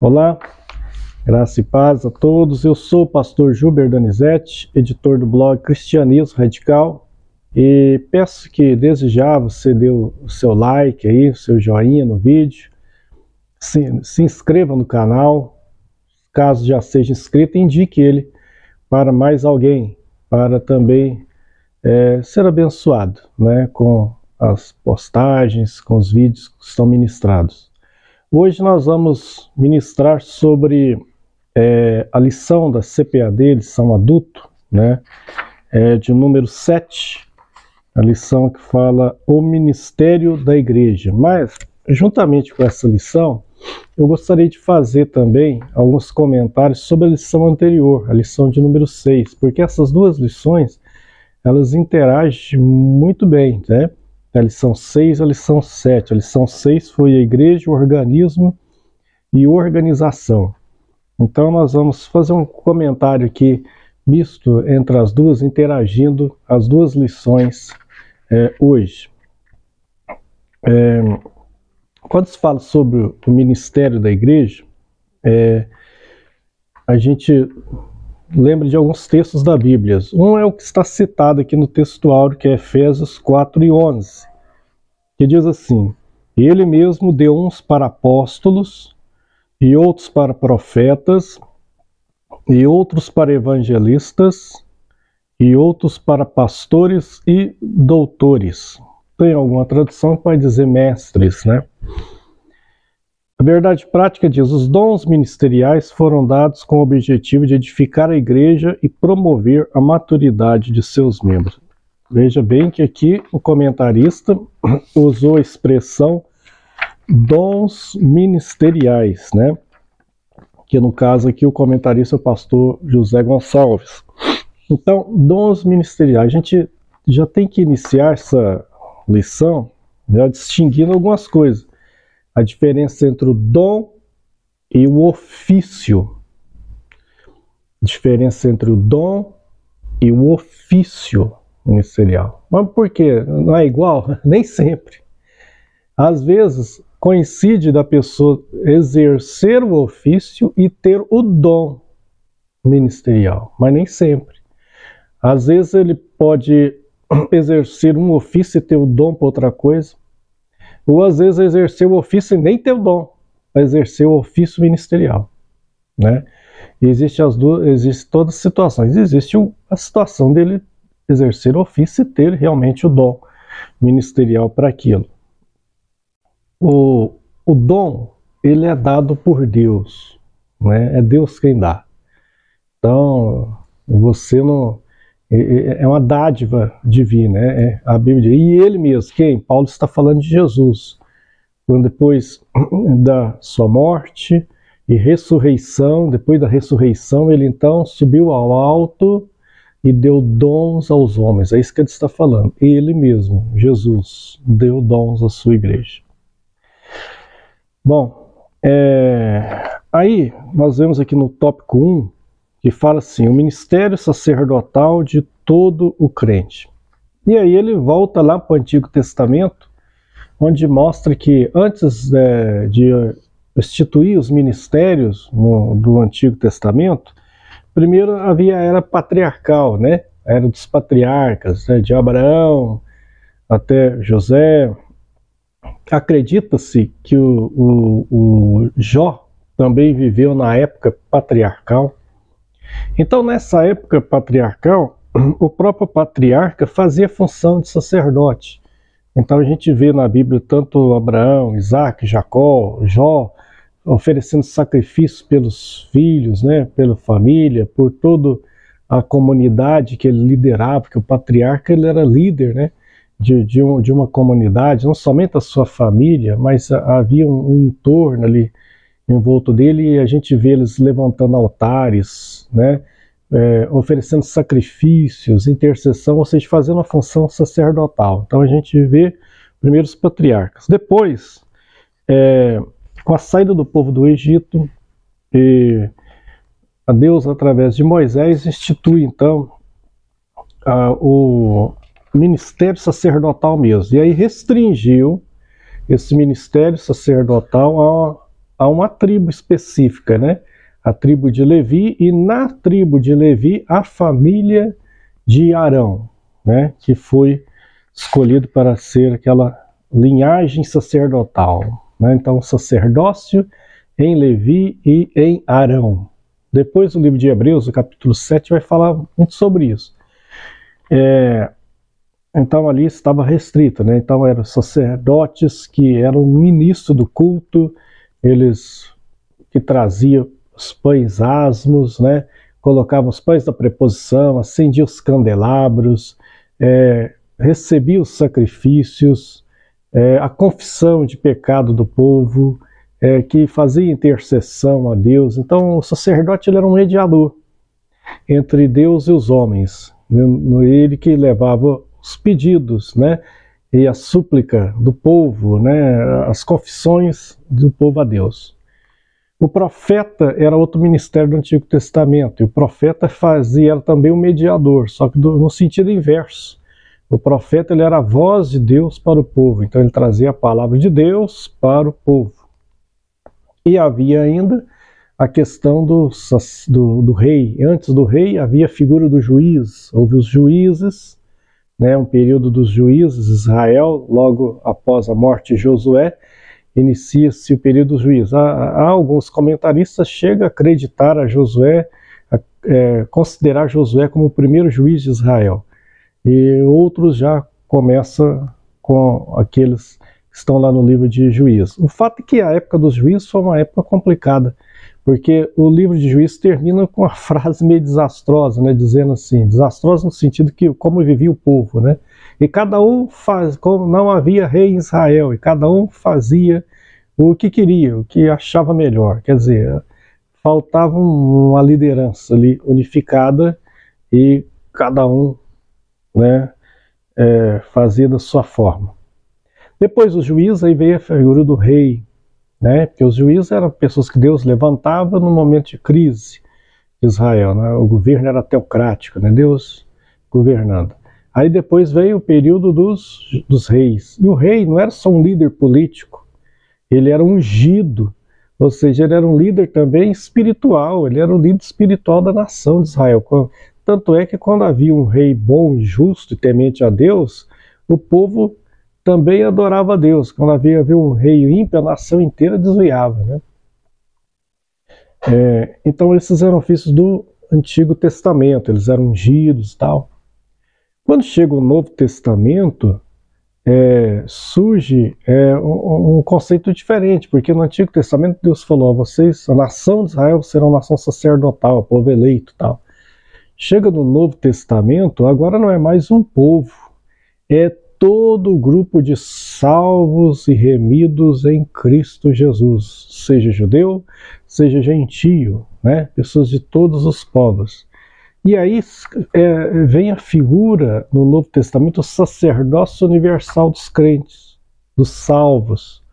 Olá, graça e paz a todos. Eu sou o pastor Gilber Donizete, editor do blog Cristianismo Radical, e peço que desde já você dê o seu like aí, o seu joinha no vídeo, se inscreva no canal, caso já seja inscrito, indique ele para mais alguém, para também ser abençoado, né, com as postagens, com os vídeos que estão ministrados. Hoje nós vamos ministrar sobre a lição da CPAD, lição adulto, né, de número 7, a lição que fala o ministério da igreja. Mas, juntamente com essa lição, eu gostaria de fazer também alguns comentários sobre a lição anterior, a lição de número 6, porque essas duas lições, elas interagem muito bem, né? A lição 6 e a lição 7. A lição 6 foi a igreja, o organismo e organização. Então nós vamos fazer um comentário aqui misto entre as duas, interagindo as duas lições hoje. Quando se fala sobre o ministério da igreja, a gente lembra de alguns textos da Bíblia. Um é o que está citado aqui no texto áureo, que é Efésios 4:11, que diz assim: Ele mesmo deu uns para apóstolos, e outros para profetas, e outros para evangelistas, e outros para pastores e doutores. Tem alguma tradução que vai dizer mestres, né? A verdade prática diz: os dons ministeriais foram dados com o objetivo de edificar a igreja e promover a maturidade de seus membros. Veja bem que aqui o comentarista usou a expressão dons ministeriais, né? Que no caso aqui o comentarista é o pastor José Gonçalves. Então, dons ministeriais. A gente já tem que iniciar essa lição já distinguindo algumas coisas. A diferença entre o dom e o ofício. Diferença entre o dom e o ofício ministerial. Mas por quê? Não é igual? Nem sempre. Às vezes coincide da pessoa exercer o ofício e ter o dom ministerial, mas nem sempre. Às vezes ele pode exercer um ofício e ter o dom para outra coisa, ou às vezes exercer o ofício e nem ter o dom, para exercer o ofício ministerial, né? Existe todas as situações. Existe a situação dele exercer o ofício e ter realmente o dom ministerial para aquilo. O dom, ele é dado por Deus, né? É Deus quem dá. Então, você não... É uma dádiva divina, a Bíblia. E ele mesmo, quem? Paulo está falando de Jesus. Quando depois da sua morte e ressurreição, depois da ressurreição, ele então subiu ao alto e deu dons aos homens. É isso que ele está falando. Ele mesmo, Jesus, deu dons à sua igreja. Bom, aí nós vemos aqui no tópico 1, que fala assim: o ministério sacerdotal de todo o crente. E aí ele volta lá para o Antigo Testamento, onde mostra que antes de instituir os ministérios do Antigo Testamento, primeiro havia a era patriarcal, né? A era dos patriarcas, né? De Abraão até José. Acredita-se que o Jó também viveu na época patriarcal. Então, nessa época patriarcal, o próprio patriarca fazia função de sacerdote. Então, a gente vê na Bíblia tanto Abraão, Isaac, Jacó, Jó, oferecendo sacrifícios pelos filhos, né, pela família, por toda a comunidade que ele liderava, porque o patriarca ele era líder, né, de uma comunidade, não somente a sua família, mas havia um entorno ali em volta dele, e a gente vê eles levantando altares, né, oferecendo sacrifícios, intercessão, ou seja, fazendo uma função sacerdotal. Então a gente vê primeiro os patriarcas. Depois, com a saída do povo do Egito, a Deus, através de Moisés, institui então o ministério sacerdotal mesmo. E aí restringiu esse ministério sacerdotal a uma tribo específica, né? A tribo de Levi, e na tribo de Levi a família de Arão, né? Que foi escolhido para ser aquela linhagem sacerdotal, né? Então, sacerdócio em Levi e em Arão. Depois o livro de Hebreus, o capítulo 7, vai falar muito sobre isso. Então ali estava restrito, né? Então eram sacerdotes que eram ministros do culto, eles que traziam os pães asmos, né? Colocavam os pães da preposição, acendiam os candelabros, recebiam os sacrifícios, a confissão de pecado do povo, que fazia intercessão a Deus. Então o sacerdote ele era um mediador entre Deus e os homens, ele que levava os pedidos, né, e a súplica do povo, né, as confissões do povo a Deus. O profeta era outro ministério do Antigo Testamento, e o profeta era também um mediador, só que no sentido inverso. O profeta ele era a voz de Deus para o povo, então ele trazia a palavra de Deus para o povo. E havia ainda a questão do rei. Antes do rei havia a figura do juiz, houve os juízes, né, um período dos juízes, Israel, logo após a morte de Josué, inicia-se o período dos juízes. Há alguns comentaristas que chegam a acreditar a Josué, considerar Josué como o primeiro juiz de Israel. E outros já começam com aqueles que estão lá no livro de Juízes. O fato é que a época dos juízes foi uma época complicada, porque o livro de Juízes termina com uma frase meio desastrosa, né, dizendo assim, desastrosa no sentido que como vivia o povo, né, e cada um como não havia rei em Israel, e cada um fazia o que queria, o que achava melhor, quer dizer, faltava uma liderança ali unificada e cada um, né, fazia da sua forma. Depois dos juízes, aí veio a figura do rei, né? Porque os juízes eram pessoas que Deus levantava no momento de crise de Israel, né? O governo era teocrático, né? Deus governando. Aí depois veio o período dos reis. E o rei não era só um líder político, ele era ungido, ou seja, ele era um líder também espiritual, ele era o líder espiritual da nação de Israel. Tanto é que quando havia um rei bom, justo e temente a Deus, o povo também adorava a Deus. Quando havia um rei ímpio, a nação inteira desviava, né? Então esses eram ofícios do Antigo Testamento, eles eram ungidos e tal. Quando chega o Novo Testamento, surge um conceito diferente, porque no Antigo Testamento Deus falou a vocês, a nação de Israel será uma nação sacerdotal, povo eleito e tal. Chega no Novo Testamento, agora não é mais um povo, é todo o grupo de salvos e remidos em Cristo Jesus, seja judeu, seja gentio, né? Pessoas de todos os povos. E aí vem a figura no Novo Testamento, o sacerdócio universal dos crentes, dos salvos.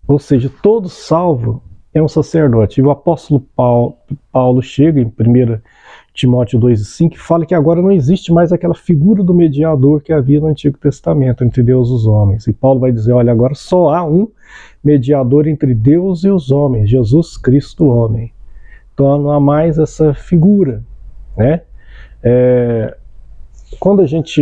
Ou seja, todo salvo é um sacerdote. E o apóstolo Paulo chega em 1 Timóteo 2,5 e fala que agora não existe mais aquela figura do mediador que havia no Antigo Testamento entre Deus e os homens. E Paulo vai dizer, olha, agora só há um mediador entre Deus e os homens, Jesus Cristo, o homem. Então não há mais essa figura, né? Quando a gente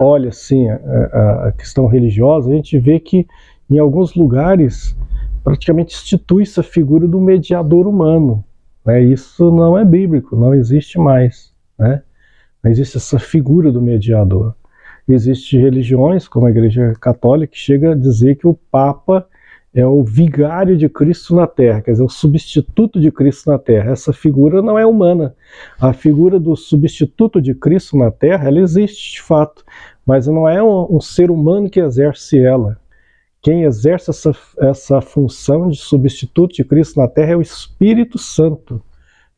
olha assim a questão religiosa, a gente vê que em alguns lugares praticamente institui-se a figura do mediador humano, né? Isso não é bíblico, não existe mais, né? Não existe essa figura do mediador. Existem religiões, como a Igreja Católica, que chega a dizer que o Papa é o vigário de Cristo na Terra, quer dizer, o substituto de Cristo na Terra. Essa figura não é humana. A figura do substituto de Cristo na Terra, ela existe de fato, mas não é um ser humano que exerce ela. Quem exerce essa função de substituto de Cristo na Terra é o Espírito Santo.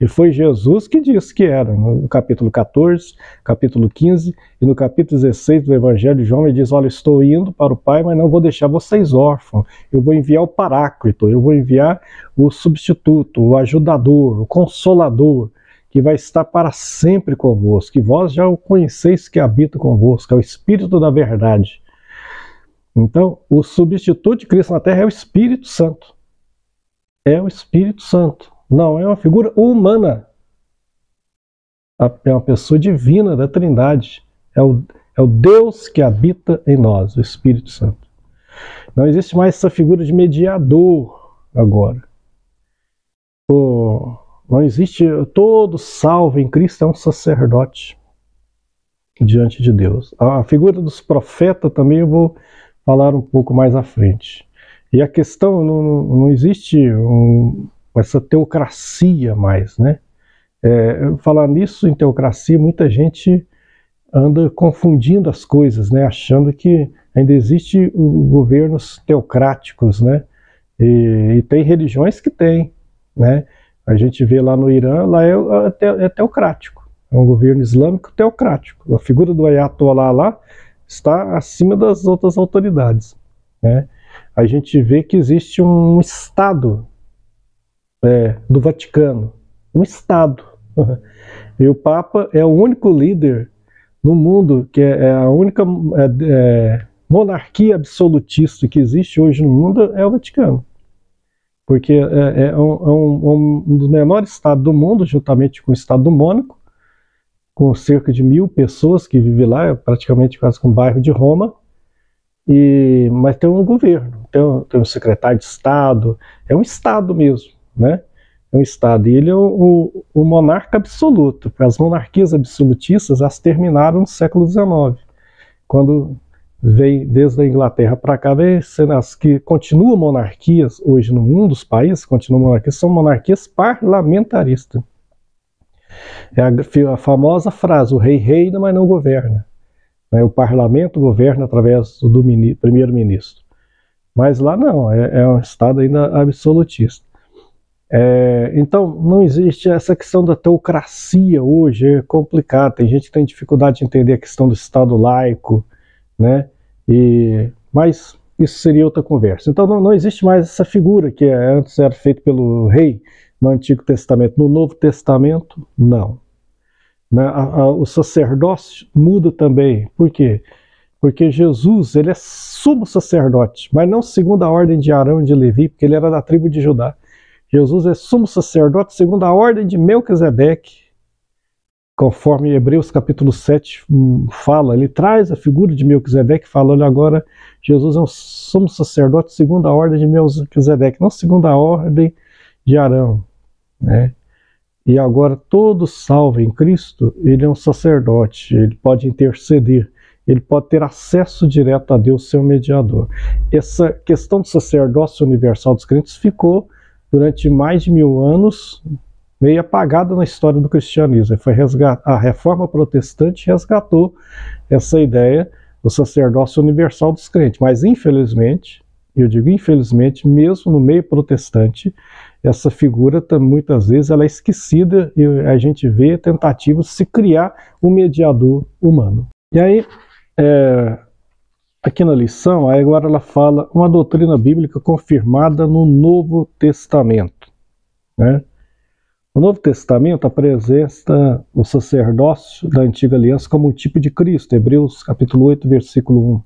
E foi Jesus que disse que era. No capítulo 14, capítulo 15 e no capítulo 16 do Evangelho de João, ele diz, olha, estou indo para o Pai, mas não vou deixar vocês órfãos. Eu vou enviar o Paráclito, eu vou enviar o substituto, o ajudador, o consolador, que vai estar para sempre convosco, que vós já o conheceis que habita convosco, é o Espírito da verdade. Então, o substituto de Cristo na Terra é o Espírito Santo. É o Espírito Santo. Não é uma figura humana. É uma pessoa divina da Trindade. É o Deus que habita em nós, o Espírito Santo. Não existe mais essa figura de mediador agora. Não existe, todo salvo em Cristo é um sacerdote diante de Deus. A figura dos profetas também eu vou falar um pouco mais à frente. E a questão, não existe essa teocracia mais, né? Falar nisso, em teocracia, muita gente anda confundindo as coisas, né? Achando que ainda existe governos teocráticos, né? E tem religiões que tem, né? A gente vê lá no Irã, lá é teocrático. É um governo islâmico teocrático. A figura do Ayatollah lá está acima das outras autoridades, né? A gente vê que existe um Estado do Vaticano. Um Estado. E o Papa é o único líder no mundo, que é a única monarquia absolutista que existe hoje no mundo, é o Vaticano. Porque é um dos menores estados do mundo, juntamente com o estado do Mônaco, com cerca de 1000 pessoas que vivem lá, é praticamente quase como um bairro de Roma, mas tem um governo, tem um secretário de Estado, é um Estado mesmo, né? É um Estado, e ele é o monarca absoluto. As monarquias absolutistas, elas terminaram no século XIX, quando vem desde a Inglaterra para cá, vem sendo as que continuam monarquias hoje no mundo, os países continuam monarquias, são monarquias parlamentaristas. É a famosa frase, o rei reina, mas não governa. O parlamento governa através do primeiro-ministro. Mas lá não, é um Estado ainda absolutista. Então, não existe essa questão da teocracia hoje, é complicado. Tem gente que tem dificuldade de entender a questão do Estado laico, né? Mas isso seria outra conversa. Então, não existe mais essa figura que antes era feita pelo rei no Antigo Testamento. No Novo Testamento, não. O sacerdócio muda também. Por quê? Porque Jesus, ele é sumo sacerdote, mas não segundo a ordem de Arão e de Levi, porque ele era da tribo de Judá. Jesus é sumo sacerdote segundo a ordem de Melquisedeque, conforme Hebreus capítulo 7 fala, ele traz a figura de Melquisedeque, falando agora, Jesus é um sumo sacerdote segundo a ordem de Melquisedeque, não segundo a ordem de Arão, né? E agora todo salvo em Cristo, ele é um sacerdote, ele pode interceder, ele pode ter acesso direto a Deus, ser um mediador. Essa questão do sacerdócio universal dos crentes ficou durante mais de 1000 anos meio apagada na história do cristianismo. A reforma protestante resgatou essa ideia do sacerdócio universal dos crentes, mas infelizmente, eu digo infelizmente, mesmo no meio protestante, essa figura muitas vezes ela é esquecida e a gente vê tentativas de se criar um mediador humano. E aí, aqui na lição, aí agora ela fala uma doutrina bíblica confirmada no Novo Testamento, né? O Novo Testamento apresenta o sacerdócio da Antiga Aliança como um tipo de Cristo, Hebreus capítulo 8, versículo 1,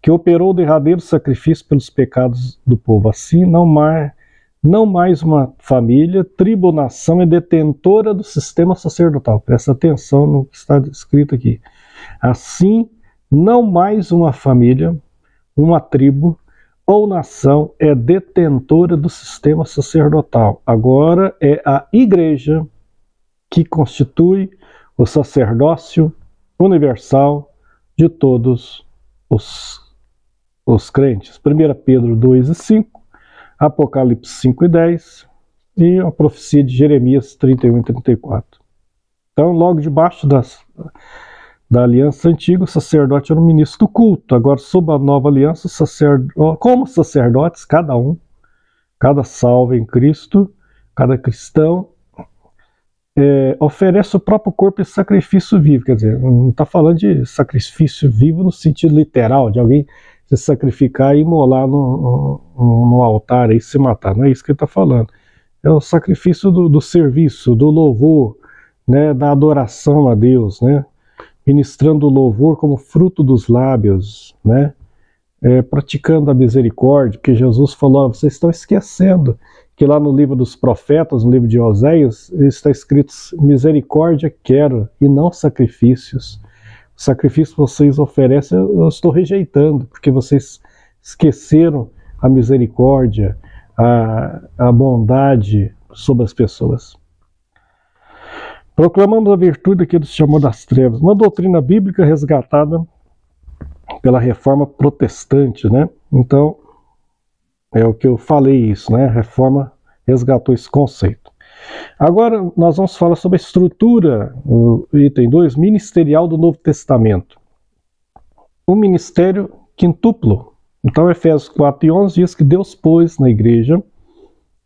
que operou o derradeiro sacrifício pelos pecados do povo. Assim, não mais uma família, tribo ou nação é detentora do sistema sacerdotal. Presta atenção no que está escrito aqui. Assim, não mais uma família, uma tribo ou nação é detentora do sistema sacerdotal. Agora é a igreja que constitui o sacerdócio universal de todos os crentes. 1 Pedro 2 e 5, Apocalipse 5 e 10 e a profecia de Jeremias 31 e 34. Então, logo debaixo da aliança antiga, o sacerdote era um ministro do culto. Agora, sob a nova aliança, como sacerdotes, cada salvo em Cristo, cada cristão, oferece o próprio corpo em sacrifício vivo. Quer dizer, não está falando de sacrifício vivo no sentido literal, de alguém se sacrificar e imolar no altar e se matar. Não é isso que ele está falando. É o sacrifício do serviço, do louvor, né, da adoração a Deus, né? Ministrando o louvor como fruto dos lábios, né? praticando a misericórdia, porque Jesus falou, vocês estão esquecendo que lá no livro dos profetas, no livro de Oséias, está escrito, misericórdia quero e não sacrifícios. O sacrifício que vocês oferecem eu estou rejeitando, porque vocês esqueceram a misericórdia, a bondade sobre as pessoas. Proclamamos a virtude daquele que se chamou das trevas, uma doutrina bíblica resgatada pela reforma protestante, né? Então, é o que eu falei isso, né? A reforma resgatou esse conceito. Agora nós vamos falar sobre a estrutura, o item 2, ministerial do Novo Testamento. O ministério quintuplo. Então, Efésios 4:11 diz que Deus pôs na igreja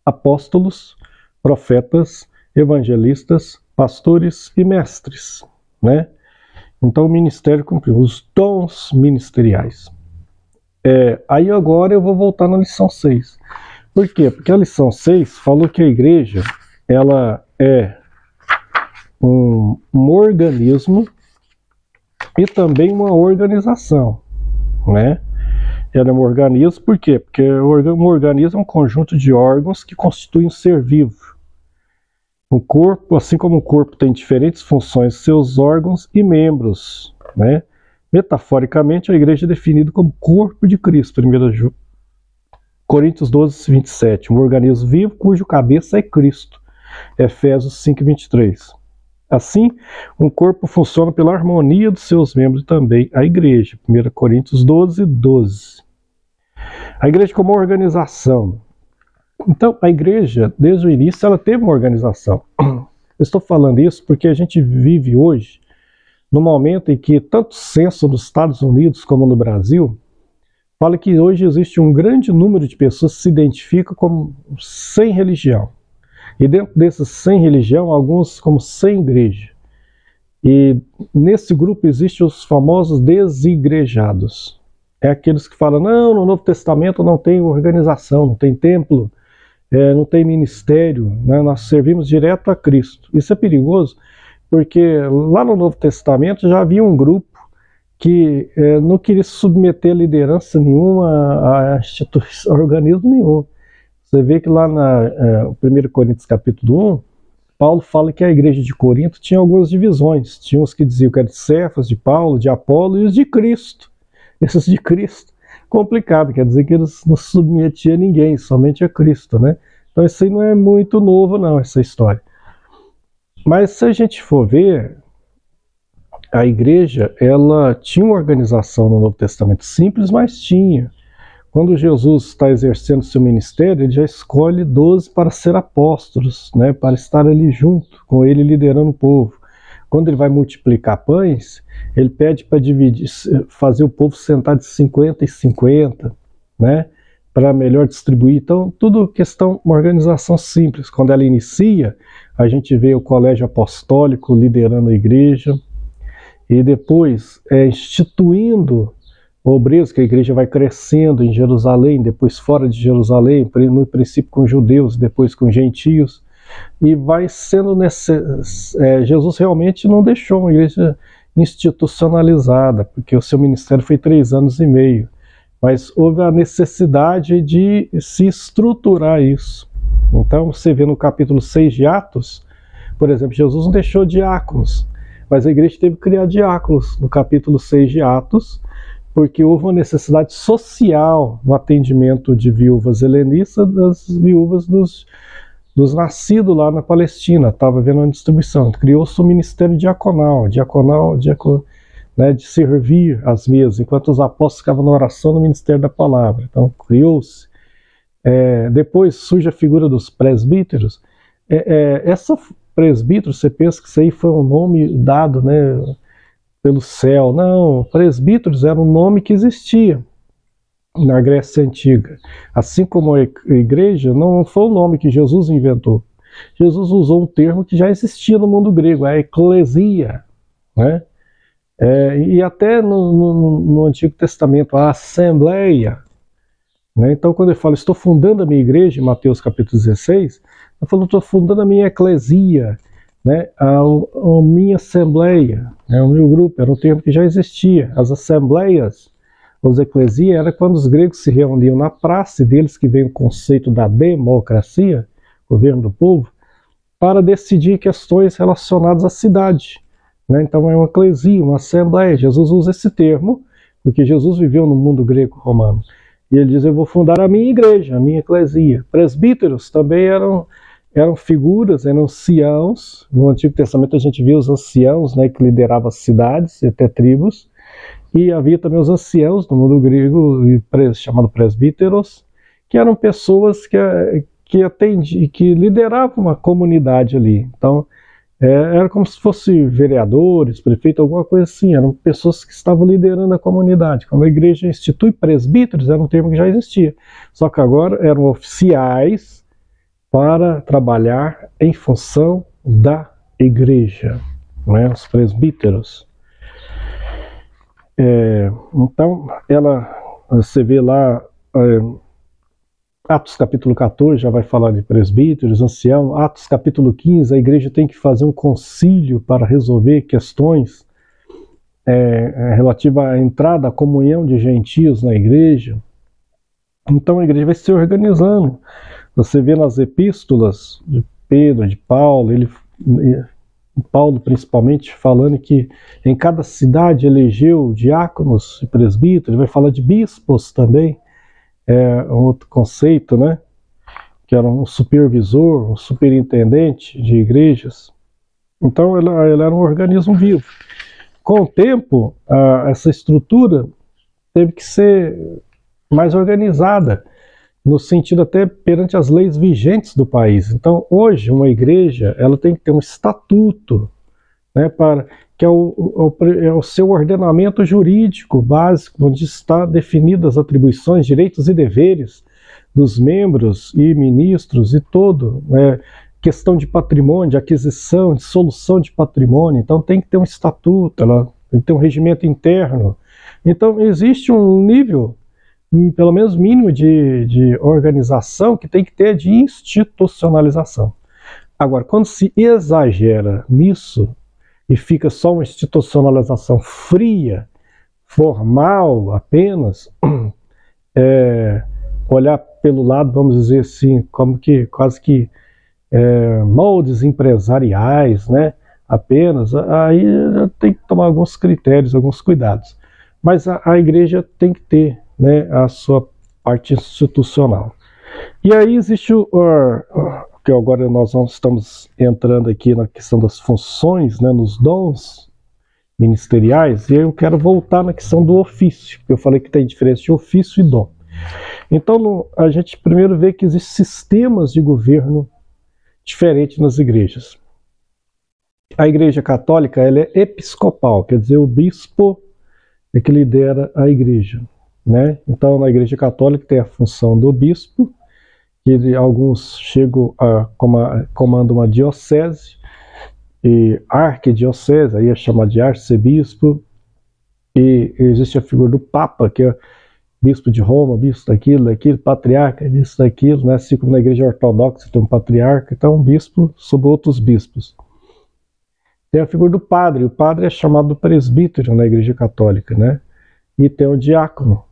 apóstolos, profetas, evangelistas, pastores e mestres, né? Então o ministério cumpriu os dons ministeriais. Aí agora eu vou voltar na lição 6. Por quê? Porque a lição 6 falou que a igreja ela é um organismo e também uma organização, né? Ela é um organismo, por quê? Porque um organismo é um conjunto de órgãos que constituem um ser vivo. O corpo, assim como o corpo tem diferentes funções, seus órgãos e membros, né? Metaforicamente, a igreja é definida como corpo de Cristo, 1 Coríntios 12:27, um organismo vivo cujo cabeça é Cristo, Efésios 5:23. Assim, um corpo funciona pela harmonia dos seus membros e também a igreja, 1 Coríntios 12:12. A igreja como organização. Então, a igreja, desde o início, ela teve uma organização. Eu estou falando isso porque a gente vive hoje no momento em que tanto o censo nos Estados Unidos como no Brasil fala que hoje existe um grande número de pessoas que se identificam como sem religião. E dentro desses sem religião, alguns como sem igreja. E nesse grupo existem os famosos desigrejados. É aqueles que falam, não, no Novo Testamento não tem organização, não tem templo, não tem ministério, né? Nós servimos direto a Cristo. Isso é perigoso, porque lá no Novo Testamento já havia um grupo que não queria se submeter a liderança nenhuma, a instituição, a organismo nenhum. Você vê que lá na 1 Coríntios capítulo 1, Paulo fala que a igreja de Corinto tinha algumas divisões. Tinha uns que diziam que era de Cefas, de Paulo, de Apolo e os de Cristo. Esses de Cristo, complicado, quer dizer que eles não submetiam a ninguém, somente a Cristo, né? Então isso aí não é muito novo não, essa história. Mas se a gente for ver, a igreja, ela tinha uma organização no Novo Testamento simples, mas tinha. Quando Jesus está exercendo seu ministério, ele já escolhe 12 para ser apóstolos, né, para estar ali junto com ele, liderando o povo. Quando ele vai multiplicar pães, ele pede para dividir, fazer o povo sentar de 50 em 50, né, para melhor distribuir. Então, tudo questão, uma organização simples. Quando ela inicia, a gente vê o colégio apostólico liderando a igreja, e depois instituindo obreiros, que a igreja vai crescendo em Jerusalém, depois fora de Jerusalém, no princípio com judeus, depois com gentios, e vai sendo Jesus realmente não deixou uma igreja institucionalizada, porque o seu ministério foi 3 anos e meio, mas houve a necessidade de se estruturar isso. Então você vê no capítulo 6 de Atos, por exemplo, Jesus não deixou diáconos, mas a igreja teve que criar diáconos no capítulo 6 de Atos, porque houve uma necessidade social no atendimento de viúvas helenistas, das viúvas dos nascidos lá na Palestina. Estava havendo uma distribuição. Criou-se o ministério diaconal, né, de servir as mesas, enquanto os apóstolos ficavam na oração no ministério da palavra. Então, criou-se. Depois surge a figura dos presbíteros. Essa presbítero, você pensa que isso aí foi um nome dado, né, pelo céu. Não, presbíteros era um nome que existia na Grécia Antiga. Assim como a igreja, não foi um nome que Jesus inventou. Jesus usou um termo que já existia no mundo grego, a eclesia, né? E até no Antigo Testamento, a assembleia, né? Então, quando ele fala, estou fundando a minha igreja, em Mateus capítulo 16, ele falou, estou fundando a minha eclesia, né? a minha assembleia, né? O meu grupo, era um termo que já existia. As assembleias, Os eclesia era quando os gregos se reuniam na praça, e deles que vem o conceito da democracia, governo do povo, para decidir questões relacionadas à cidade. Né? Então é uma eclesia, uma assembleia. Jesus usa esse termo, porque Jesus viveu no mundo grego-romano. E ele diz, eu vou fundar a minha igreja, a minha eclesia. Presbíteros também eram figuras, eram anciãos. No Antigo Testamento a gente via os anciãos, né, que lideravam as cidades e até tribos. E havia também os anciãos no mundo grego, chamado presbíteros, que eram pessoas que lideravam uma comunidade ali. Então, era como se fossem vereadores, prefeito, alguma coisa assim. Eram pessoas que estavam liderando a comunidade. Quando a igreja institui presbíteros, era um termo que já existia. Só que agora eram oficiais para trabalhar em função da igreja, né? Os presbíteros. Então, você vê lá, Atos capítulo 14 já vai falar de presbíteros, ancião. Atos capítulo 15, a igreja tem que fazer um concílio para resolver questões relativas à entrada, à comunhão de gentios na igreja. Então a igreja vai se organizando. Você vê nas epístolas de Pedro, de Paulo, Paulo principalmente falando que em cada cidade elegeu diáconos e presbíteros. Ele vai falar de bispos também, um outro conceito, né? Que era um supervisor, um superintendente de igrejas. Então ele era um organismo vivo. Com o tempo, essa estrutura teve que ser mais organizada, no sentido até perante as leis vigentes do país. Então, hoje, uma igreja ela tem que ter um estatuto, né, que é o seu ordenamento jurídico básico, onde está definidas as atribuições, direitos e deveres dos membros e ministros e todo, questão de patrimônio, de aquisição, de solução de patrimônio. Então, tem que ter um estatuto, ela tem que ter um regimento interno. Então, existe um nível, pelo menos mínimo, de organização que tem que ter de institucionalização. Agora, quando se exagera nisso e fica só uma institucionalização fria, formal apenas, olhar pelo lado, vamos dizer assim, como que quase que moldes empresariais, né? Apenas, aí tem que tomar alguns critérios, alguns cuidados. Mas a igreja tem que ter, né, a sua parte institucional. E aí existe que agora nós estamos entrando aqui na questão das funções, né, nos dons ministeriais, e aí eu quero voltar na questão do ofício, porque eu falei que tem diferença de ofício e dom. Então a gente primeiro vê que existem sistemas de governo diferentes nas igrejas. A igreja católica ela é episcopal, quer dizer, o bispo é que lidera a igreja, né? Então na igreja católica tem a função do bispo, que alguns chegam a comandar uma diocese, e arquidiocese, aí é chamado de arcebispo, e existe a figura do Papa, que é bispo de Roma, bispo daquilo, patriarca, disso, daquilo, né? Assim como na igreja ortodoxa tem um patriarca, então um bispo sobre outros bispos. Tem a figura do padre, o padre é chamado presbítero na igreja católica, né? E tem o diácono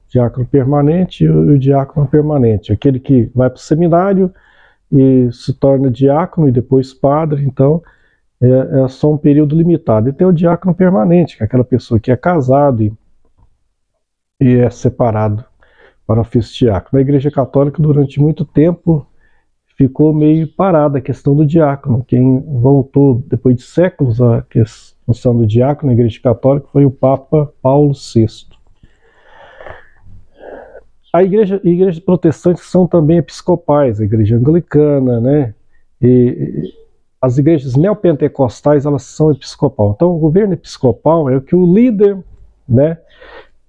permanente e o diácono permanente, aquele que vai para o seminário e se torna diácono e depois padre, então é só um período limitado. E tem o diácono permanente, que é aquela pessoa que é casado e é separado para o ofício diácono. Na igreja católica, durante muito tempo, ficou meio parada a questão do diácono. Quem voltou depois de séculos a função do diácono na igreja católica foi o Papa Paulo VI. Igrejas protestantes são também episcopais, a igreja anglicana, né? E as igrejas neopentecostais, elas são episcopal. Então, o governo episcopal é o que o líder, né,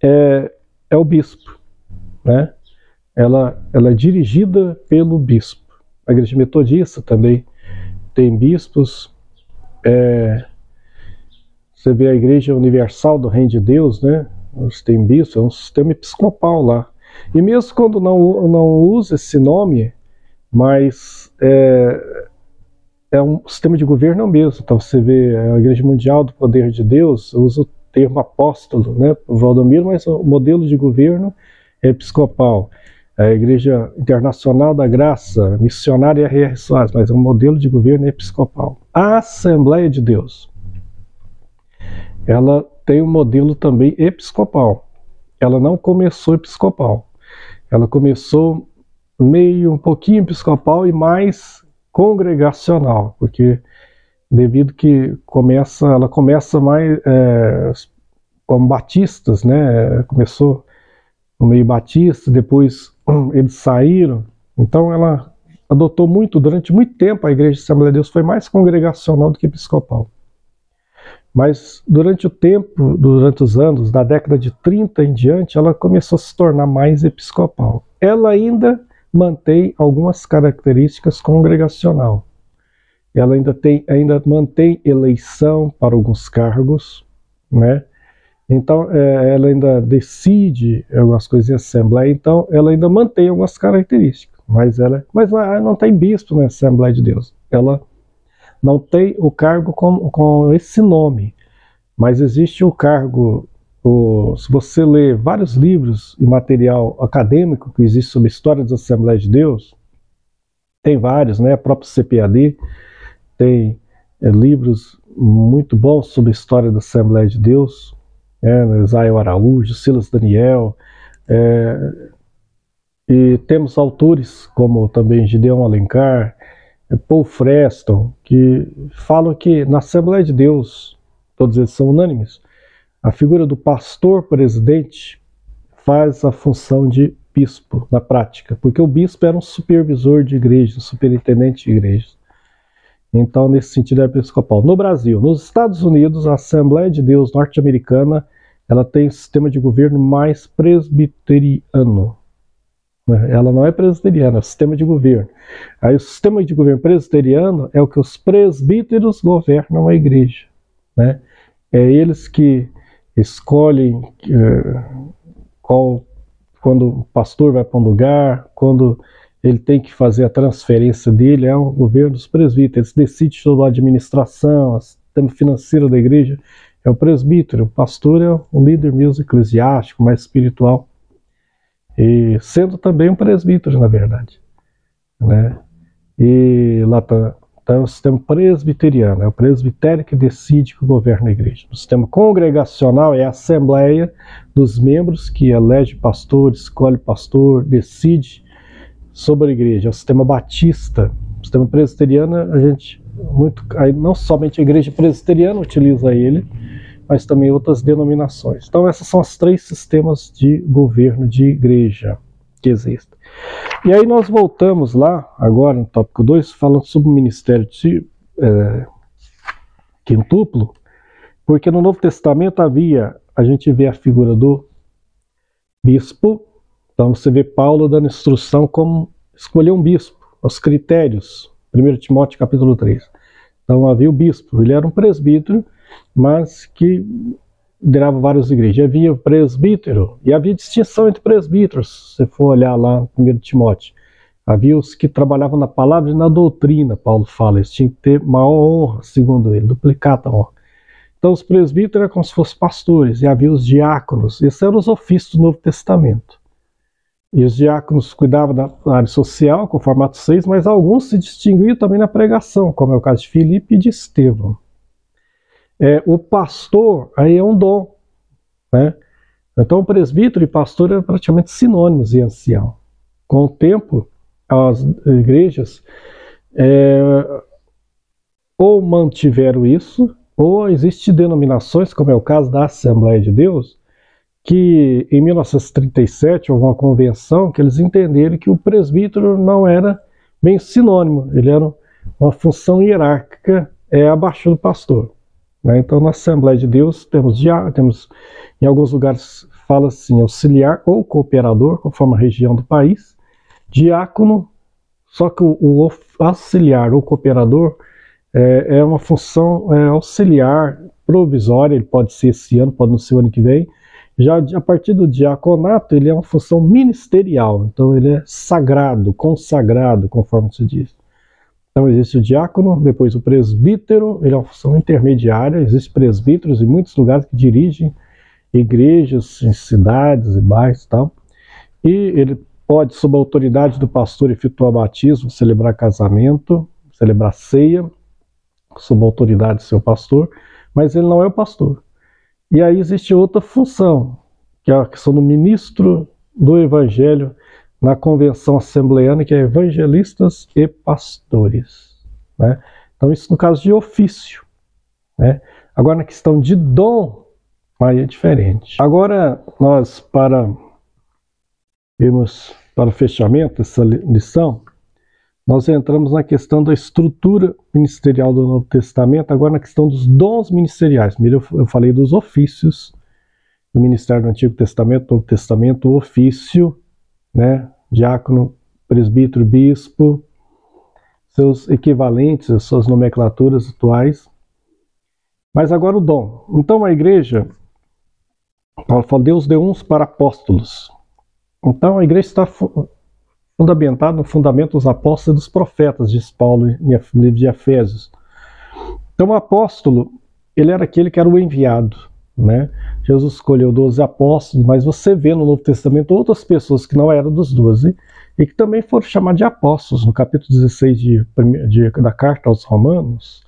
é o bispo, né? Ela é dirigida pelo bispo. A igreja metodista também tem bispos. Você vê a igreja universal do Reino de Deus, né? Eles têm bispos, é um sistema episcopal lá. E mesmo quando não usa esse nome, mas é um sistema de governo mesmo. Então você vê a Igreja Mundial do Poder de Deus, usa o termo apóstolo, né, Valdomiro, mas o modelo de governo é episcopal. A Igreja Internacional da Graça, missionária R.R. Soares, mas o modelo de governo é episcopal. A Assembleia de Deus, ela tem um modelo também episcopal. Ela não começou episcopal. Ela começou um pouquinho episcopal e mais congregacional, porque devido que ela começa mais como batistas, né? Começou no meio batista, depois eles saíram. Então ela adotou durante muito tempo a Igreja Assembleia de Deus foi mais congregacional do que episcopal. Mas durante os anos, da década de 30 em diante, ela começou a se tornar mais episcopal. Ela ainda mantém algumas características congregacional. Ela ainda mantém eleição para alguns cargos, né? Então, ela ainda decide algumas coisas em assembleia, então ela ainda mantém algumas características, mas não tem bispo na Assembleia de Deus. Ela não tem o cargo com esse nome, mas existe o cargo. Se você ler vários livros e material acadêmico que existe sobre a história das Assembleias de Deus, tem vários, né? A própria CPAD tem livros muito bons sobre a história da Assembleia de Deus, Israel Araújo, Silas Daniel, e temos autores como também Gideon Alencar, Paul Freston, que falam que na Assembleia de Deus, todos eles são unânimes, a figura do pastor-presidente faz a função de bispo na prática, porque o bispo era um supervisor de igreja, um superintendente de igrejas. Então, nesse sentido, é episcopal. No Brasil, nos Estados Unidos, a Assembleia de Deus norte-americana, ela tem um sistema de governo mais presbiteriano. Ela não é presbiteriana, é o sistema de governo. Aí o sistema de governo presbiteriano é o que os presbíteros governam a igreja, né? É eles que escolhem quando o pastor vai para um lugar, quando ele tem que fazer a transferência dele, é o governo dos presbíteros. Eles decidem toda a administração, o sistema financeiro da igreja, é o presbítero. O pastor é o líder mesmo eclesiástico, mais espiritual, e sendo também um presbítero, na verdade, né? E lá está o sistema presbiteriano, é o presbitério que decide que governa a igreja. O sistema congregacional é a assembleia dos membros que elege pastor, escolhe pastor, decide sobre a igreja. É o sistema batista. O sistema presbiteriano, não somente a igreja presbiteriana utiliza ele, mas também outras denominações. Então esses são os 3 sistemas de governo de igreja que existem. E aí nós voltamos lá, agora no tópico 2, falando sobre o ministério de quintuplo, porque no Novo Testamento a gente vê a figura do bispo. Então você vê Paulo dando instrução como escolher um bispo, os critérios, 1 Timóteo capítulo 3. Então havia o bispo, ele era um presbítero, mas que liderava várias igrejas. Havia o presbítero, e havia distinção entre presbíteros, se você for olhar lá no 1 Timóteo. Havia os que trabalhavam na palavra e na doutrina, Paulo fala, eles tinham que ter maior honra, segundo ele, duplicata a honra. Então os presbíteros eram como se fossem pastores, e havia os diáconos, esses eram os ofícios do Novo Testamento. E os diáconos cuidavam da área social, conforme Atos 6, mas alguns se distinguiam também na pregação, como é o caso de Filipe e de Estevão. O pastor aí é um dom, né? Então o presbítero e pastor eram praticamente sinônimos em ancião. Com o tempo, as igrejas ou mantiveram isso, ou existem denominações, como é o caso da Assembleia de Deus, que em 1937 houve uma convenção que eles entenderam que o presbítero não era bem sinônimo, ele era uma função hierárquica abaixo do pastor. Então, na Assembleia de Deus, temos em alguns lugares fala assim, auxiliar ou cooperador, conforme a região do país, diácono, só que o auxiliar ou cooperador é uma função auxiliar provisória, ele pode ser esse ano, pode não ser o ano que vem. Já a partir do diaconato, ele é uma função ministerial, então ele é sagrado, consagrado, conforme se diz. Então existe o diácono, depois o presbítero, ele é uma função intermediária, existem presbíteros em muitos lugares que dirigem igrejas em cidades e bairros e tal, e ele pode, sob a autoridade do pastor, efetuar batismo, celebrar casamento, celebrar ceia, sob a autoridade do seu pastor, mas ele não é o pastor. E aí existe outra função, que é a questão do ministro do evangelho na convenção assembleana, que é evangelistas e pastores, né? Então isso no caso de ofício, né? Agora na questão de dom, aí é diferente. Agora nós, para irmos para o fechamento dessa lição, nós entramos na questão da estrutura ministerial do Novo Testamento, agora na questão dos dons ministeriais. Primeiro eu falei dos ofícios do ministério do Antigo Testamento, Novo Testamento, o ofício, né? Diácono, presbítero, bispo, seus equivalentes, as suas nomenclaturas atuais. Mas agora o dom. Então a igreja, Paulo fala, Deus deu uns para apóstolos. Então a igreja está fundamentada no fundamento dos apóstolos e dos profetas, diz Paulo no livro de Efésios. Então o apóstolo, ele era aquele que era o enviado, né? Jesus escolheu 12 apóstolos, mas você vê no Novo Testamento outras pessoas que não eram dos 12 e que também foram chamadas de apóstolos. No capítulo 16 da carta aos Romanos,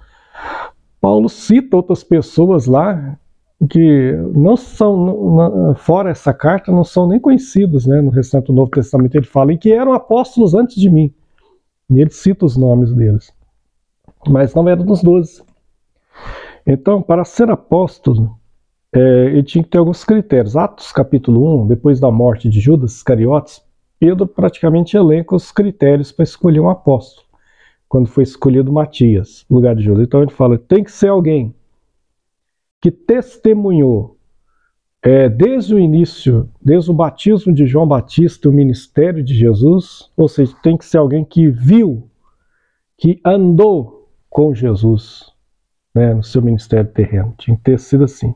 Paulo cita outras pessoas lá que não são, fora essa carta, não são nem conhecidas, né? No restante do Novo Testamento ele fala e que eram apóstolos antes de mim. E ele cita os nomes deles, mas não eram dos 12. Então, para ser apóstolo, ele tinha que ter alguns critérios. Atos capítulo 1, depois da morte de Judas Iscariotes, Pedro praticamente elenca os critérios para escolher um apóstolo, quando foi escolhido Matias, no lugar de Judas. Então ele fala, tem que ser alguém que testemunhou desde o início, desde o batismo de João Batista, o ministério de Jesus, ou seja, tem que ser alguém que viu, que andou com Jesus, né, no seu ministério terreno. Tinha que ter sido assim.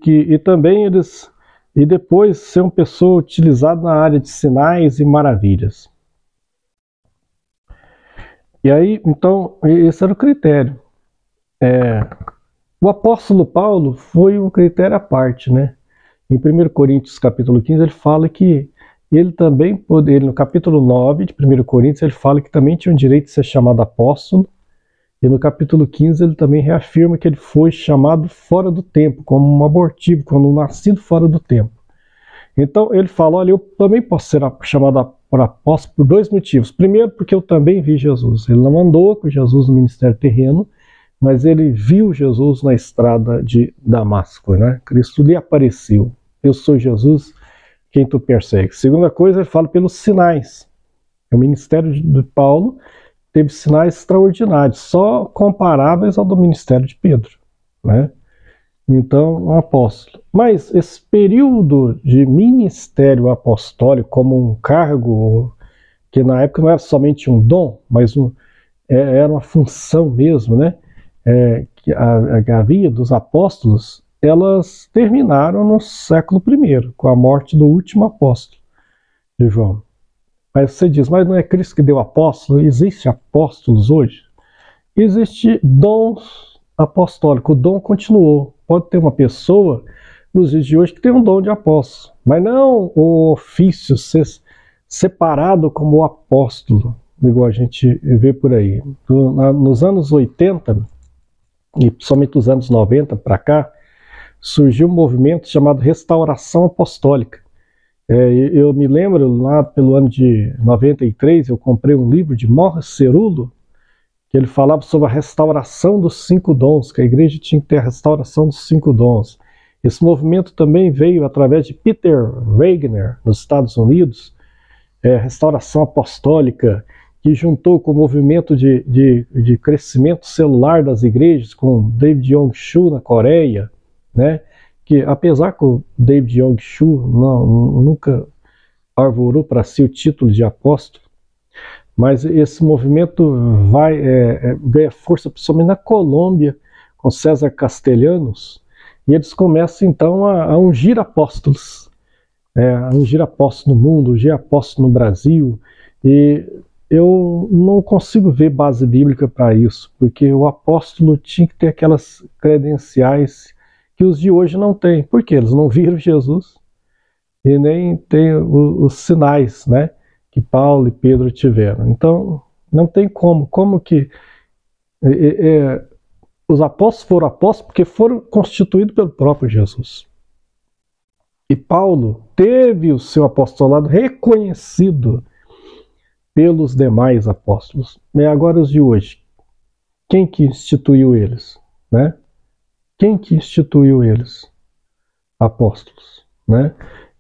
E também e depois ser uma pessoa utilizada na área de sinais e maravilhas. E aí, então, esse era o critério. O apóstolo Paulo foi um critério à parte, né? Em 1 Coríntios capítulo 15 ele fala que ele também, no capítulo 9 de 1 Coríntios, ele fala que também tinha o direito de ser chamado apóstolo. E no capítulo 15 ele também reafirma que ele foi chamado fora do tempo, como um abortivo, como um nascido fora do tempo. Então ele fala, olha, eu também posso ser chamado por apóstolo por dois motivos. Primeiro, porque eu também vi Jesus. Ele não andou com Jesus no ministério terreno, mas ele viu Jesus na estrada de Damasco, né? Cristo lhe apareceu. Eu sou Jesus, quem tu persegues. Segunda coisa, ele fala pelos sinais. O ministério de Paulo teve sinais extraordinários, só comparáveis ao do ministério de Pedro, né? Então, um apóstolo. Mas esse período de ministério apostólico como um cargo, que na época não era somente um dom, mas era uma função mesmo, né? Que havia dos apóstolos, elas terminaram no século I, com a morte do último apóstolo de João. Mas você diz, mas não é Cristo que deu apóstolo? Existem apóstolos hoje? Existe dons apostólicos, o dom continuou. Pode ter uma pessoa nos dias de hoje que tem um dom de apóstolo, mas não o ofício ser separado como o apóstolo, igual a gente vê por aí. Nos anos 80, e principalmente nos anos 90 para cá, surgiu um movimento chamado Restauração Apostólica. Eu me lembro, lá pelo ano de 93, eu comprei um livro de Morris Cerullo, que ele falava sobre a restauração dos 5 dons, que a igreja tinha que ter a restauração dos 5 dons. Esse movimento também veio através de Peter Wagner, nos Estados Unidos, restauração apostólica, que juntou com o movimento de crescimento celular das igrejas, com David Yong-Shu na Coreia, né? Que apesar que o David Yong-Shu nunca arvorou para si o título de apóstolo, mas esse movimento ganha força principalmente na Colômbia, com César Castellanos, e eles começam então a ungir apóstolos, a ungir apóstolos no mundo, ungir apóstolos no Brasil, e eu não consigo ver base bíblica para isso, porque o apóstolo tinha que ter aquelas credenciais que os de hoje não têm. Por quê? Eles não viram Jesus e nem têm os sinais, né, que Paulo e Pedro tiveram. Então, não tem como que os apóstolos foram apóstolos porque foram constituídos pelo próprio Jesus. E Paulo teve o seu apostolado reconhecido pelos demais apóstolos. E agora os de hoje, quem que instituiu eles, né? Quem que instituiu eles? Apóstolos, né?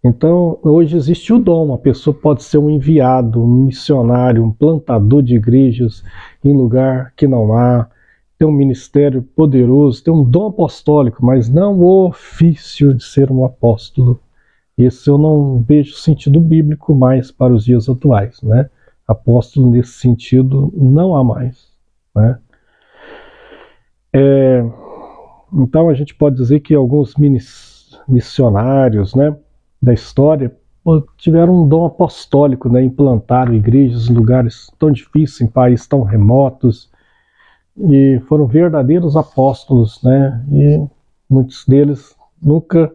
Então, hoje existe o dom, a pessoa pode ser um enviado, um missionário, um plantador de igrejas em lugar que não há, ter um ministério poderoso, ter um dom apostólico, mas não o ofício de ser um apóstolo. Esse eu não vejo sentido bíblico mais para os dias atuais, né? Apóstolo nesse sentido não há mais, né? Então a gente pode dizer que alguns missionários, né, da história tiveram um dom apostólico, né, implantaram igrejas em lugares tão difíceis, em países tão remotos, e foram verdadeiros apóstolos, né, e muitos deles nunca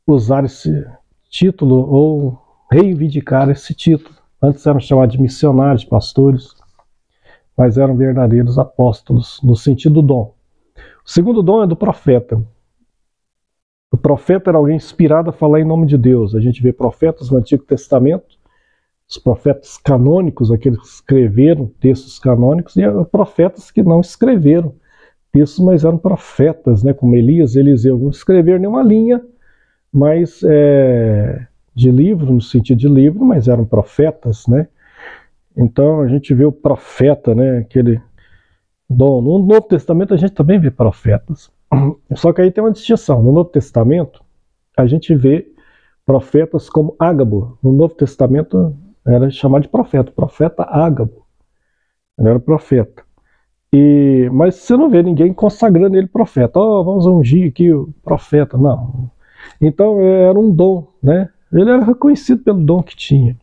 usaram esse título ou reivindicaram esse título. Antes eram chamados de missionários, pastores, mas eram verdadeiros apóstolos no sentido do dom. O segundo dom é do profeta. O profeta era alguém inspirado a falar em nome de Deus. A gente vê profetas no Antigo Testamento, os profetas canônicos, aqueles que escreveram textos canônicos, e profetas que não escreveram textos, mas eram profetas, né, como Elias, Eliseu. Não escreveram nenhuma linha, mas de livro, no sentido de livro, mas eram profetas, né? Então a gente vê o profeta, né, aquele dom. No Novo Testamento a gente também vê profetas. Só que aí tem uma distinção. No Novo Testamento a gente vê profetas como Ágabo. No Novo Testamento era chamado de profeta, o profeta Ágabo. Ele era profeta. Mas você não vê ninguém consagrando ele profeta. Vamos ungir aqui o profeta. Não. Então era um dom, né? Ele era reconhecido pelo dom que tinha,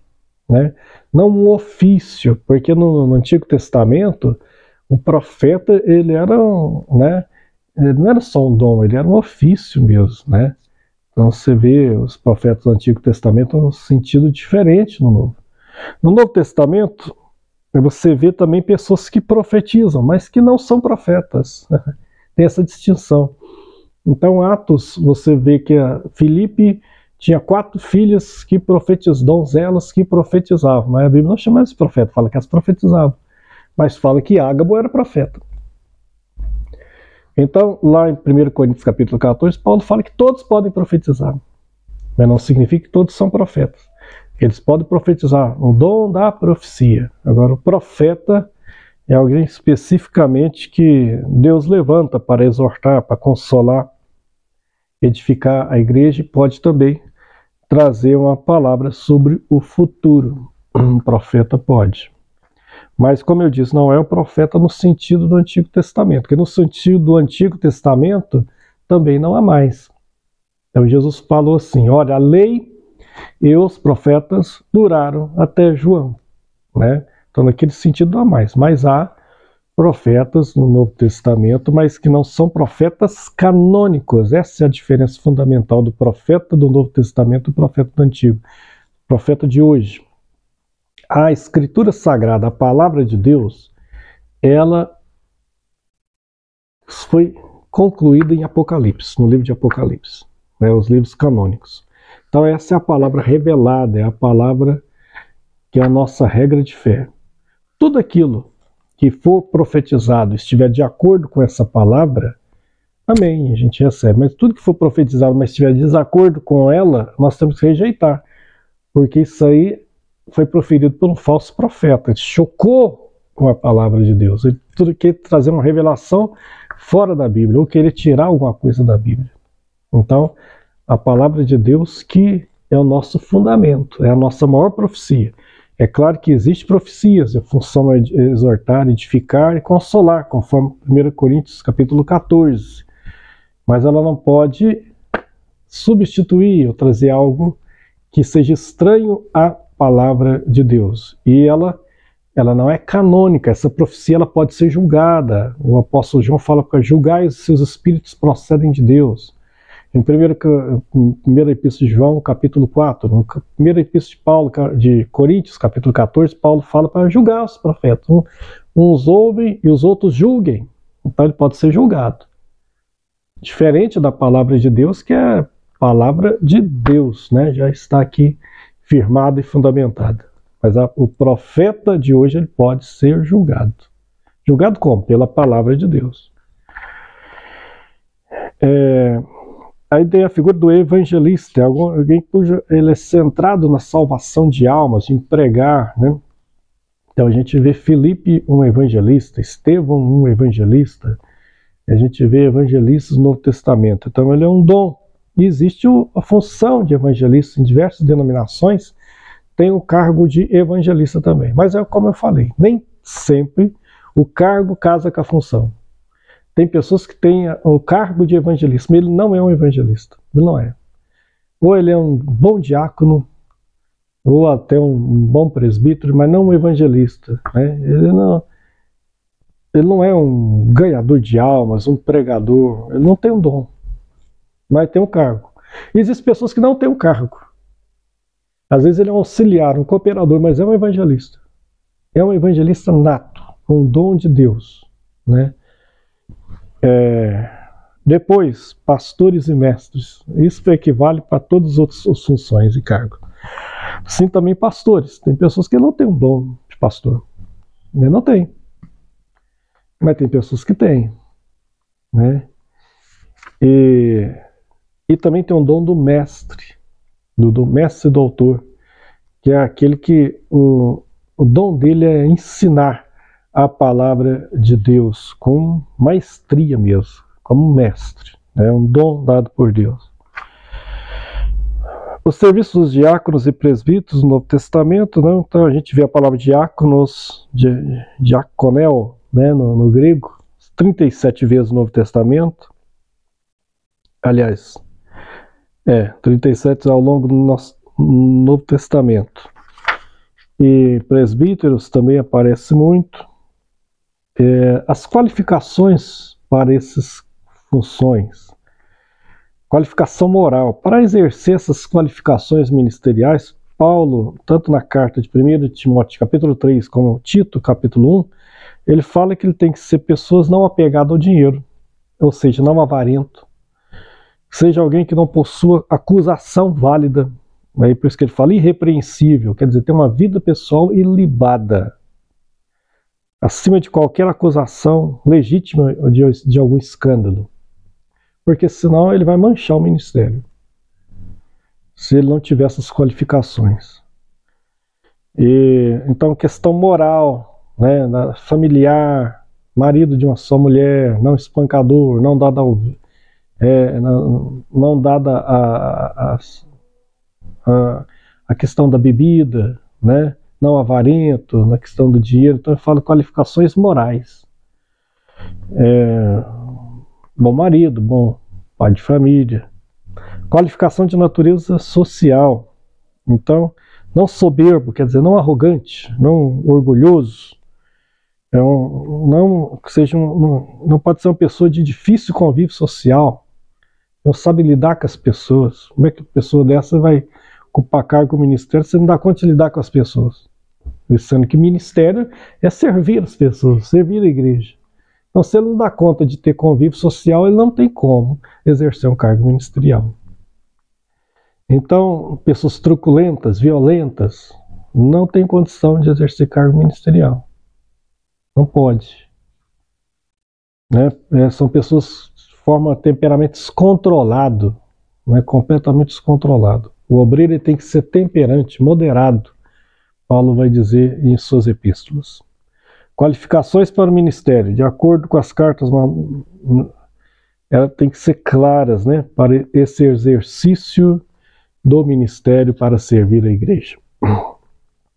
né? Não um ofício, porque no Antigo Testamento o profeta ele era, né? Ele não era só um dom, ele era um ofício mesmo, né? Então você vê os profetas do Antigo Testamento num sentido diferente no Novo. No Novo Testamento você vê também pessoas que profetizam, mas que não são profetas. Tem essa distinção. Então, Atos, você vê que Filipe tinha 4 filhas que profetizavam, donzelas que profetizavam. Mas a Bíblia não chama de profeta, fala que elas profetizavam. Mas fala que Ágabo era profeta. Então, lá em 1 Coríntios capítulo 14, Paulo fala que todos podem profetizar. Mas não significa que todos são profetas. Eles podem profetizar, o dom da profecia. Agora, o profeta é alguém especificamente que Deus levanta para exortar, para consolar, edificar a igreja, e pode também trazer uma palavra sobre o futuro. Um profeta pode. Mas, como eu disse, não é um profeta no sentido do Antigo Testamento, porque no sentido do Antigo Testamento também não há mais. Então Jesus falou assim, olha, a lei e os profetas duraram até João, né? Então naquele sentido não há mais, mas há profetas no Novo Testamento, mas que não são profetas canônicos. Essa é a diferença fundamental do profeta do Novo Testamento e do profeta do Antigo. O profeta de hoje. A Escritura Sagrada, a Palavra de Deus, ela foi concluída em Apocalipse, no livro de Apocalipse, né, os livros canônicos. Então essa é a palavra revelada, é a palavra que é a nossa regra de fé. Tudo aquilo que for profetizado, estiver de acordo com essa palavra, amém, a gente recebe. Mas tudo que for profetizado, mas estiver de desacordo com ela, nós temos que rejeitar. Porque isso aí foi proferido por um falso profeta. Ele chocou com a palavra de Deus. Ele tudo quer trazer uma revelação fora da Bíblia, ou querer tirar alguma coisa da Bíblia. Então, a palavra de Deus que é o nosso fundamento, é a nossa maior profecia. É claro que existem profecias, a função é exortar, edificar e consolar, conforme 1 Coríntios capítulo 14. Mas ela não pode substituir ou trazer algo que seja estranho à palavra de Deus. E ela ela não é canônica, essa profecia ela pode ser julgada. O apóstolo João fala para julgar se os espíritos procedem de Deus. Em 1 Epístola de João, capítulo 4, no 1 Epístola de Paulo, de Coríntios, capítulo 14, Paulo fala para julgar os profetas. Uns ouvem e os outros julguem. Então ele pode ser julgado. Diferente da palavra de Deus, que é a palavra de Deus, né? Já está aqui firmada e fundamentada. Mas o profeta de hoje ele pode ser julgado. Julgado como? Pela palavra de Deus. Aí tem a figura do evangelista, alguém cujo ele é centrado na salvação de almas, em pregar, né? Então a gente vê Filipe um evangelista, Estevão um evangelista, a gente vê evangelistas no Novo Testamento. Então ele é um dom. E existe a função de evangelista em diversas denominações, tem o cargo de evangelista também. Mas é como eu falei, nem sempre o cargo casa com a função. Tem pessoas que têm o cargo de evangelista, mas ele não é um evangelista. Ele não é. Ou ele é um bom diácono, ou até um bom presbítero, mas não um evangelista, né? Ele não é um ganhador de almas, um pregador. Ele não tem um dom, mas tem um cargo. E existem pessoas que não têm um cargo. Às vezes ele é um auxiliar, um cooperador, mas é um evangelista. É um evangelista nato, um dom de Deus, né? Depois, pastores e mestres. Isso equivale para todas as outras funções e cargos. Sim, também pastores. Tem pessoas que não têm um dom de pastor. Não tem. Mas tem pessoas que têm, né? E também tem um dom do mestre, do mestre e doutor, que é aquele que o dom dele é ensinar a palavra de Deus com maestria mesmo, como mestre. É um dom dado por Deus. Os serviços dos diáconos e presbíteros no Novo Testamento, né? Então a gente vê a palavra diáconos, diaconel, né? no grego, 37 vezes no Novo Testamento. Aliás, 37 ao longo do nosso Novo Testamento. E presbíteros também aparece muito. As qualificações para essas funções, qualificação moral. Para exercer essas qualificações ministeriais, Paulo, tanto na carta de 1 Timóteo capítulo 3, como Tito capítulo 1, ele fala que ele tem que ser pessoas não apegadas ao dinheiro, ou seja, não avarento, seja alguém que não possua acusação válida, aí por isso que ele fala irrepreensível, quer dizer, ter uma vida pessoal ilibada, acima de qualquer acusação legítima de algum escândalo. Porque senão ele vai manchar o ministério, se ele não tiver essas qualificações. Então, questão moral, né, familiar, marido de uma só mulher, não espancador, não dada a questão da bebida, né, não avarento, na questão do dinheiro. Então eu falo qualificações morais. Bom marido, bom pai de família. Qualificação de natureza social. Então, não soberbo, quer dizer, não arrogante, não orgulhoso. Não pode ser uma pessoa de difícil convívio social. Não sabe lidar com as pessoas. Como é que uma pessoa dessa vai ocupar cargo no ministério se não dá conta de lidar com as pessoas? Pensando que ministério é servir as pessoas, servir a igreja. Então, se ele não dá conta de ter convívio social, ele não tem como exercer um cargo ministerial. Então, pessoas truculentas, violentas, não têm condição de exercer cargo ministerial. Não pode. Né? São pessoas que formam um temperamento descontrolado, né? Completamente descontrolado. O obreiro tem que ser temperante, moderado, Paulo vai dizer em suas epístolas. Qualificações para o ministério, de acordo com as cartas, elas têm que ser claras, né, para esse exercício do ministério para servir a igreja.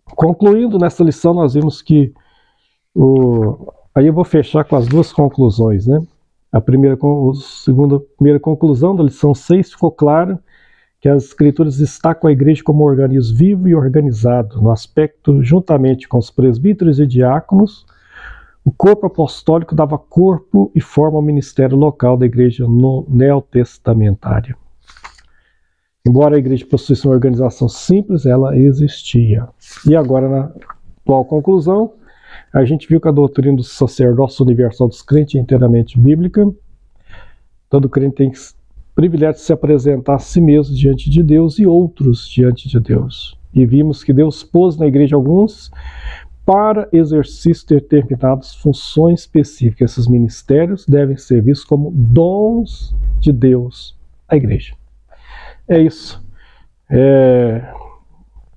Concluindo nessa lição, nós vimos que aí eu vou fechar com as duas conclusões, né? A primeira conclusão da lição 6 ficou claro que as Escrituras destacam a igreja como um organismo vivo e organizado, no aspecto, juntamente com os presbíteros e diáconos, o corpo apostólico dava corpo e forma ao ministério local da igreja neotestamentária. Embora a igreja possuísse uma organização simples, ela existia. E agora, na atual conclusão, a gente viu que a doutrina do sacerdócio universal dos crentes é inteiramente bíblica. Todo crente tem privilégio de se apresentar a si mesmo diante de Deus e outros diante de Deus. E vimos que Deus pôs na igreja alguns para exercício de determinadas funções específicas. Esses ministérios devem ser vistos como dons de Deus à igreja. É isso.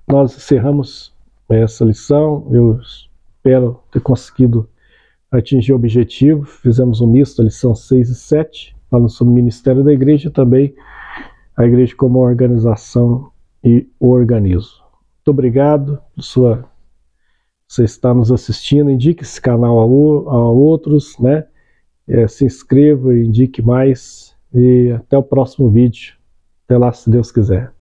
Nós encerramos essa lição. Eu espero ter conseguido atingir o objetivo. Fizemos um misto, a lição 6 e 7, falando sobre o ministério da igreja e também a igreja como organização e organismo. Muito obrigado por você estar nos assistindo. Indique esse canal a outros, né? Se inscreva, indique mais e até o próximo vídeo. Até lá, se Deus quiser.